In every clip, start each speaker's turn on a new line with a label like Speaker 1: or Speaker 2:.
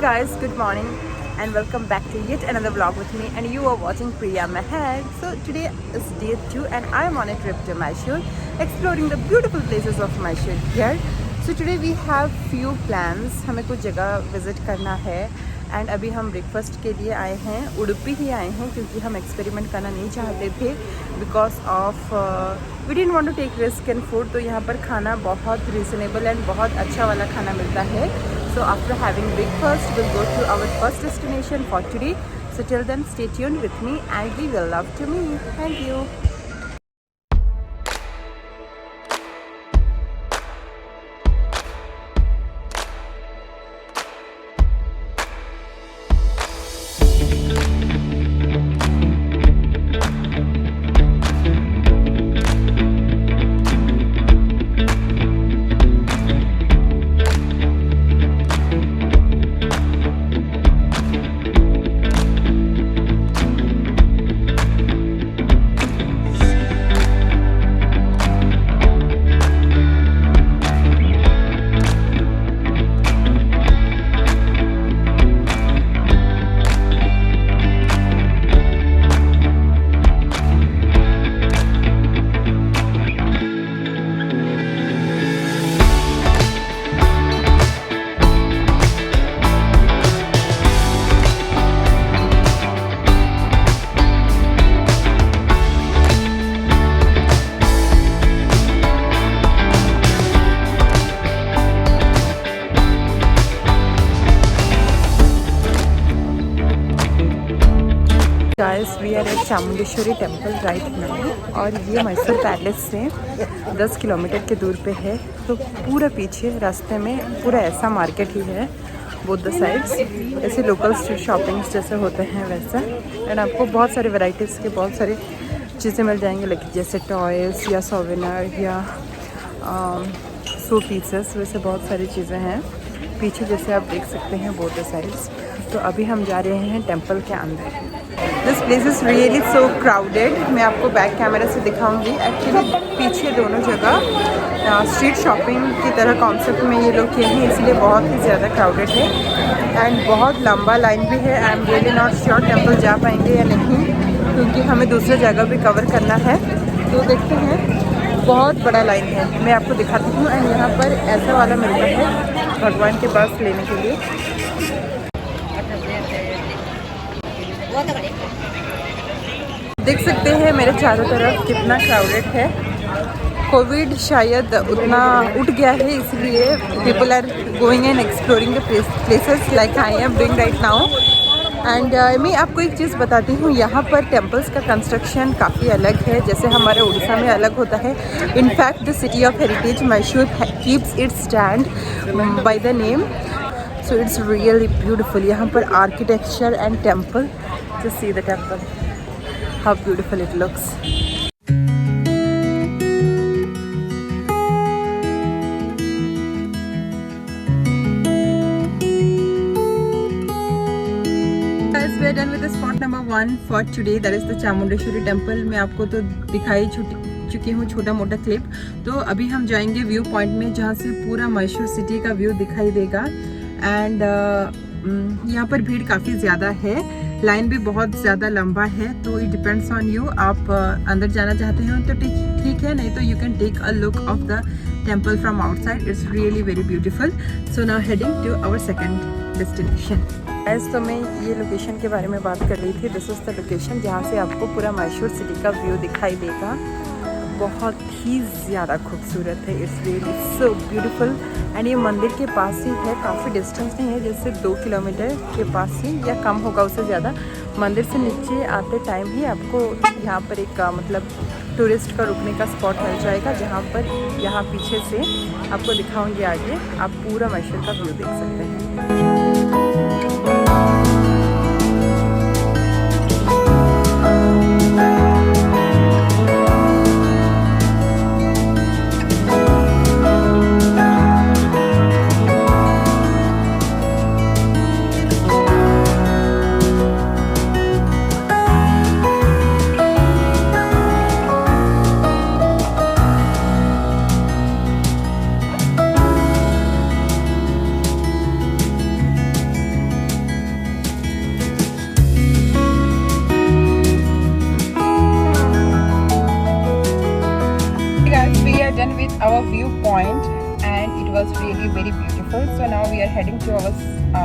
Speaker 1: guys, good morning and welcome back to yet another vlog with me, and you are watching Priya Mahal. So today is day 2 and I am on a trip to Mysore, exploring the beautiful places of Mysore here. So today we have few plans. हमें कुछ जगह visit करना है and अभी हम breakfast के लिए आए हैं, उडुपी ही आए हैं क्योंकि हम एक्सपेरिमेंट करना नहीं चाहते थे because of we didn't want to take risk in food. तो यहाँ पर खाना बहुत रिजनेबल एंड बहुत अच्छा वाला खाना मिलता है. So after having breakfast, we'll go to our first destination for today. So till then, stay tuned with me and we will love to meet. Thank you. Guys, we are at Chamundeshwari temple right now और ये Mysore palace से 10 kilometre के दूर पे है. तो पूरा पीछे रास्ते में पूरा ऐसा मार्केट ही है, बोथ द साइड्स ऐसे लोकल स्ट्रीट शॉपिंग्स जैसे होते हैं वैसा. एंड आपको बहुत सारे वैरायटीज़ के बहुत सारे चीज़ें मिल जाएंगे, लाइक जैसे टॉयज़ या सोवेनियर या शो पीसेस, वैसे बहुत सारी चीज़ें हैं पीछे जैसे आप देख सकते हैं बोथ द साइड्स. तो अभी हम जा रहे हैं टेम्पल के अंदर. This place is really so crowded. मैं आपको बैक कैमरा से दिखाऊंगी. एक्चुअली पीछे दोनों जगह स्ट्रीट शॉपिंग की तरह कॉन्सेप्ट में ये लोग किए हैं, इसलिए बहुत ही ज़्यादा क्राउडेड है एंड बहुत लंबा लाइन भी है. I am really not sure temple जा पाएंगे या नहीं क्योंकि हमें दूसरे जगह भी कवर करना है. तो देखते हैं, बहुत बड़ा लाइन है. मैं आपको दिखाती हूँ. एंड यहाँ पर ऐसा वाला मिलता है भगवान के पास लेने के लिए. देख सकते हैं मेरे चारों तरफ कितना क्राउडेड है. कोविड शायद उतना उठ गया है, इसलिए people are going and exploring the places like I am doing right now. And मैं आपको एक चीज़ बताती हूँ, यहाँ पर टेम्पल्स का कंस्ट्रक्शन काफ़ी अलग है जैसे हमारे उड़ीसा में अलग होता है. In fact the city of heritage Mysore keeps it's stand by the name. So it's really beautiful. यहाँ पर architecture and temple, just see the temple, how beautiful it looks. Guys, we are done with the spot number 1 for today, that is the Chamundeshwari temple. मैं आपको तो दिखाई चुकी हूँ छोटा मोटा क्लिप. तो अभी हम जाएंगे व्यू पॉइंट में जहाँ से पूरा मैसूर सिटी का व्यू दिखाई देगा. एंड यहाँ पर भीड़ काफ़ी ज़्यादा है, लाइन भी बहुत ज़्यादा लंबा है. तो इट डिपेंड्स ऑन यू, आप अंदर जाना चाहते हो तो ठीक है, नहीं तो you can take a look of the temple from outside. It's really very beautiful. So now heading to our second destination. तो मैं ये लोकेशन के बारे में बात कर रही थी. दिस इज़ द लोकेशन जहाँ से आपको पूरा मैसूर सिटी का व्यू दिखाई देगा. बहुत ही ज़्यादा खूबसूरत है. It's really so beautiful. And ये मंदिर के पास ही है, काफ़ी डिस्टेंस नहीं है, जैसे 2 किलोमीटर के पास ही या कम होगा उससे ज़्यादा. मंदिर से नीचे आते टाइम ही आपको यहाँ पर एक मतलब टूरिस्ट का रुकने का स्पॉट मिल जाएगा, जहाँ पर यहाँ पीछे से आपको दिखाऊंगी आगे, आप पूरा मैसूर का व्यू देख सकते हैं. our viewpoint, and it was really very beautiful. So now we are heading to our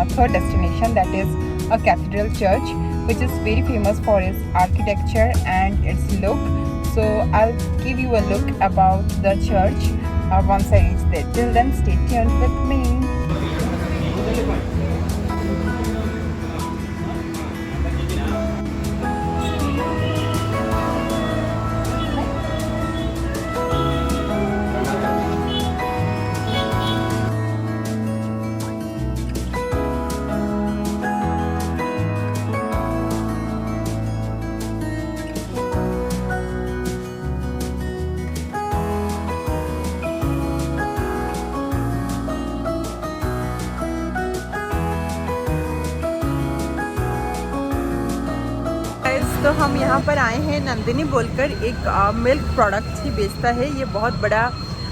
Speaker 1: third destination, that is a cathedral church, which is very famous for its architecture and its look. So I'll give you a look about the church once I reach there. Till then, stay tuned with me. तो हम यहाँ पर आए हैं, नंदिनी बोलकर एक milk product ही बेचता है। ये बहुत बड़ा,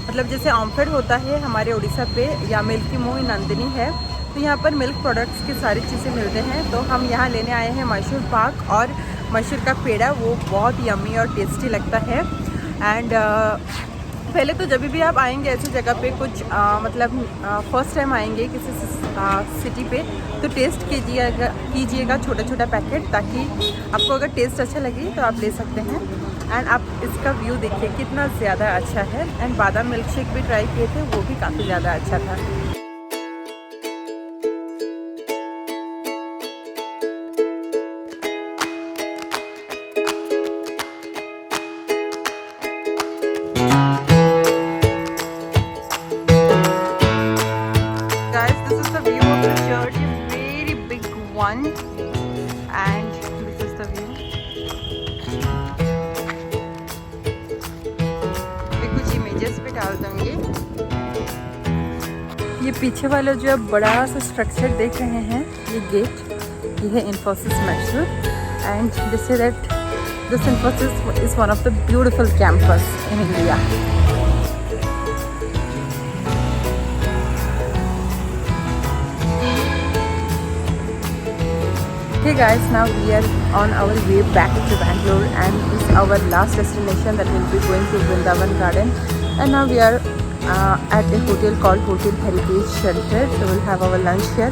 Speaker 1: मतलब जैसे ऑम्फेड होता है हमारे उड़ीसा पे, या मिल्की मुंह नंदिनी है। तो यहाँ पर मिल्क प्रोडक्ट्स की सारी चीज़ें मिलते हैं। तो हम यहाँ लेने आए हैं मैसूर पाक और मैसूर का पेड़ा। वो बहुत यम्मी और टेस्टी लगता है। एंड पहले तो जब भी आप आएंगे ऐसी जगह पे, कुछ मतलब फर्स्ट टाइम आएंगे किसी सिटी पे, तो टेस्ट कीजिएगा छोटा छोटा पैकेट, ताकि आपको अगर टेस्ट अच्छा लगे तो आप ले सकते हैं। एंड आप इसका व्यू देखिए कितना ज़्यादा अच्छा है। एंड बादाम मिल्क शेक भी ट्राई किए थे, वो भी काफ़ी ज़्यादा अच्छा था। And this is the view. मैं कुछ इमेजेस भी डाल दूंगी। ये पीछे वाला जो आप बड़ा सा स्ट्रक्चर देख रहे हैं, ये गेट, ये है Infosys Mysore. And this is that this Infosys is one of the beautiful campus in India. Hey guys, now we are on our way back to Bangalore, and this is our last destination that we'll be going to Vrindavan Garden. And now we are at a hotel called Hotel Heritage Shelter. So we'll have our lunch here,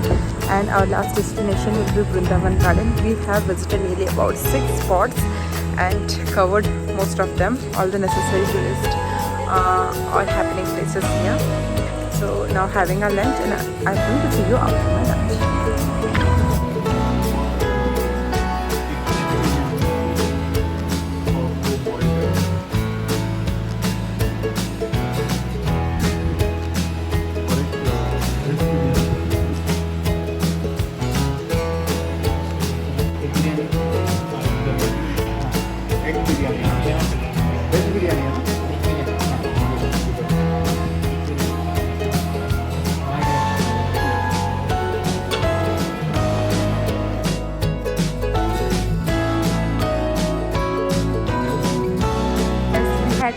Speaker 1: and our last destination will be Vrindavan Garden. We have visited nearly about 6 spots and covered most of them, all the necessary tourist or happening places here. So now having our lunch, and I'm going to see you after my lunch.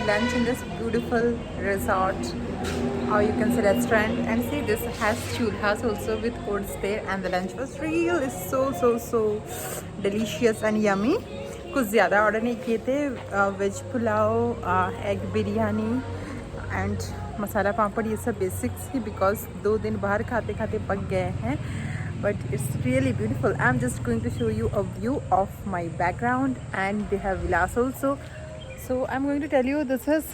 Speaker 1: Lunch in this beautiful resort, or you can say restaurant, and see this has chulhas also with courts there, and the lunch was really so delicious and yummy. कुछ ज़्यादा order नहीं किए थे, veg pulao, egg biryani and masala papad, ये सब basics he, because 2 दिन बाहर खाते खाते पक गए हैं। But it's really beautiful. I'm just going to show you a view of my background, and they have villas also. So I'm going to tell you, this is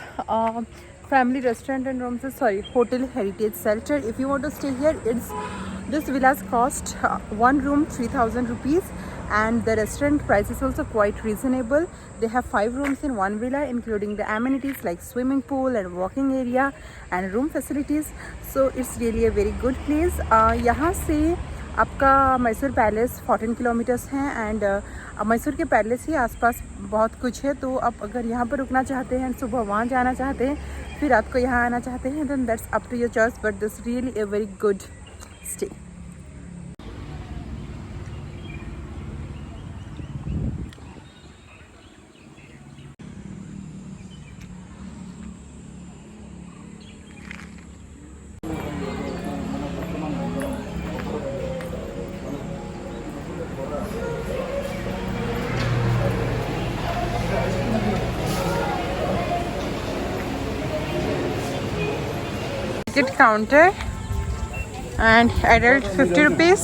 Speaker 1: family restaurant and rooms, sorry, Hotel Heritage Shelter. If you want to stay here, this villas cost 1 room 3,000 rupees, and the restaurant price is also quite reasonable. They have 5 rooms in one villa, including the amenities like swimming pool and walking area and room facilities. So it's really a very good place. यहाँ से आपका Mysore palace 14 kilometres हैं, and Mysore के palace ही आसपास बहुत कुछ है। तो आप अगर यहाँ पर रुकना चाहते हैं, सुबह वहाँ जाना चाहते हैं, फिर रात को यहाँ आना चाहते हैं, then that's up to your choice, but this really a very good stay. Ticket counter and adult 50 rupees,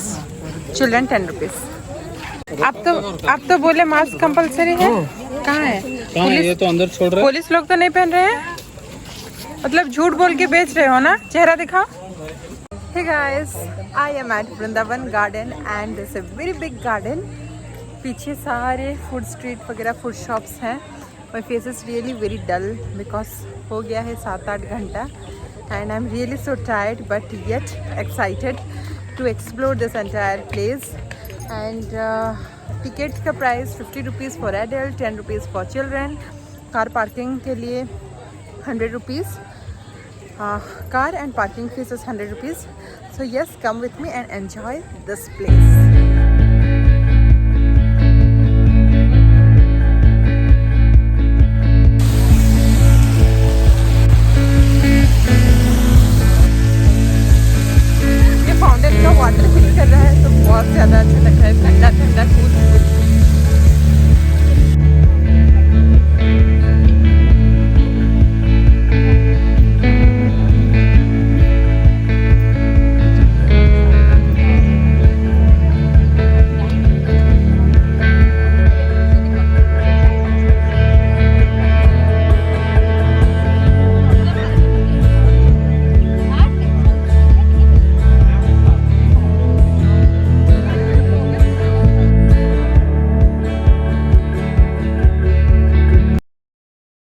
Speaker 1: children 10 rupees. आप तो बोले मास्क कंपलसरी है, कहाँ है? पुलिस
Speaker 2: ये तो अंदर छोड़ रहे हैं।
Speaker 1: पुलिस लोग तो नहीं पहन रहे हैं, मतलब झूठ बोल के बेच रहे हो ना, चेहरा दिखाओ। Hey guys, I am at Vrindavan garden and this a very big garden। पीछे सारे फूड स्ट्रीट वगैरह फूड शॉप्स हैं। My face is really very dull because हो गया है 7-8 घंटा and I'm really so tired but yet excited to explore this entire place। and ticket का price 50 rupees for adult, 10 rupees for children। Car parking के लिए 100 rupees। car and parking fees is 100 rupees। So yes, come with me and enjoy this place। ये fountain का water feel कर रहा है तो बहुत ज़्यादा अच्छा लग रहा है, ठंडा ठंडा कूल।